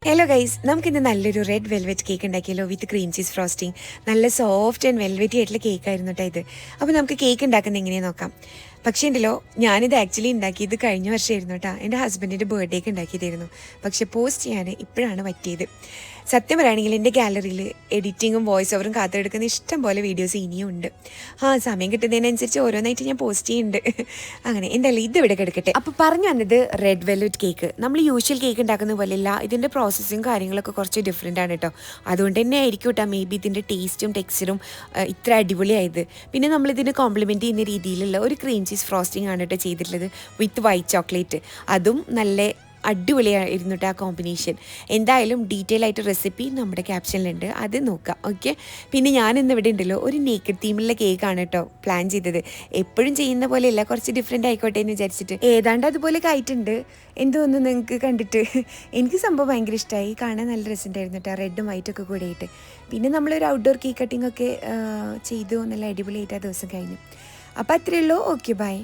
Hello guys, നമുക്കിന്ന് നല്ലൊരു red velvet cake ഉണ്ടാക്കിയല്ലോ വിത്ത് ക്രീം ചീസ് ഫ്രോസ്റ്റിംഗ്. നല്ല സോഫ്റ്റ് ആൻഡ് വെൽവെറ്റി ആയിട്ടുള്ള കേക്കായിരുന്നു കേട്ടോ ഇത്. അപ്പോൾ നമുക്ക് കേക്ക് ഉണ്ടാക്കുന്നത് എങ്ങനെയാണെന്ന് നോക്കാം. പക്ഷേ ഉണ്ടല്ലോ, ഞാനിത് ആക്ച്വലി ഉണ്ടാക്കിയത് കഴിഞ്ഞ വർഷമായിരുന്നു കേട്ടോ. എൻ്റെ ഹസ്ബൻഡിൻ്റെ ബർത്ത്ഡേക്ക് ഉണ്ടാക്കിയതായിരുന്നു. പക്ഷേ പോസ്റ്റ് ചെയ്യാൻ ഇപ്പോഴാണ് പറ്റിയത്. സത്യം പറയുകയാണെങ്കിൽ എൻ്റെ ഗാലറിയിൽ എഡിറ്റിങ്ങും വോയിസ് ഓവറും കാത്തെടുക്കുന്ന ഇഷ്ടം പോലെ വീഡിയോസ് ഇനിയും ഉണ്ട്. സമയം കിട്ടുന്നതിനനുസരിച്ച് ഓരോന്നായിട്ട് ഞാൻ പോസ്റ്റ് ചെയ്യുന്നുണ്ട്. അങ്ങനെ എന്തായാലും ഇത് ഇവിടെ കിടക്കട്ടെ. അപ്പോൾ പറഞ്ഞു വന്നത് റെഡ് വെൽവെറ്റ് കേക്ക്. നമ്മൾ യൂഷ്വൽ കേക്ക് ഉണ്ടാക്കുന്ന പോലെയല്ല, ഇതിൻ്റെ പ്രോസസ്സിങ് കാര്യങ്ങളൊക്കെ കുറച്ച് ഡിഫറെൻ്റ് ആണ് കേട്ടോ. അതുകൊണ്ട് തന്നെ ആയിരിക്കും കേട്ടോ മേ ബി ഇതിൻ്റെ ടേസ്റ്റും ടെക്സ്ചറും ഇത്ര അടിപൊളിയായത്. പിന്നെ നമ്മളിതിന് കോംപ്ലിമെൻറ്റ് ചെയ്യുന്ന രീതിയിലുള്ള ഒരു ക്രീം ചീസ് ഫ്രോസ്റ്റിംഗ് ആണ് കേട്ടോ ചെയ്തിട്ടുള്ളത് വിത്ത് വൈറ്റ് ചോക്ലേറ്റ്. അതും നല്ല അടിപൊളിയായിരുന്നു കേട്ടോ ആ കോമ്പിനേഷൻ. എന്തായാലും ഡീറ്റെയിൽ ആയിട്ട് റെസിപ്പി നമ്മുടെ ക്യാപ്ഷനിലുണ്ട്, അത് നോക്കാം. ഓക്കെ. പിന്നെ ഞാനിന്ന് ഇവിടെ ഉണ്ടല്ലോ ഒരു നേക്കഡ് തീമിലുള്ള കേക്കാണ് കേട്ടോ പ്ലാൻ ചെയ്തത്. എപ്പോഴും ചെയ്യുന്ന പോലെയല്ല, കുറച്ച് ഡിഫറെൻ്റ് ആയിക്കോട്ടെ എന്ന് വിചാരിച്ചിട്ട് ഏതാണ്ട് അതുപോലെ ആയിട്ടുണ്ട്. എന്തോന്നു നിങ്ങൾക്ക് കണ്ടിട്ട് എനിക്ക് സംഭവം ഭയങ്കര ഇഷ്ടമായി. കാണാൻ നല്ല രസമുണ്ടായിരുന്നു കേട്ടോ, റെഡും വൈറ്റൊക്കെ കൂടിയിട്ട്. പിന്നെ നമ്മളൊരു ഔട്ട്ഡോർ കേക്ക് കട്ടിംഗ് ഒക്കെ ചെയ്തു. നല്ല അടിപൊളിയായിട്ട് ആ ദിവസം കഴിഞ്ഞു. അപ്പോൾ അത്രയേ ഉള്ളൂ. Okay, by.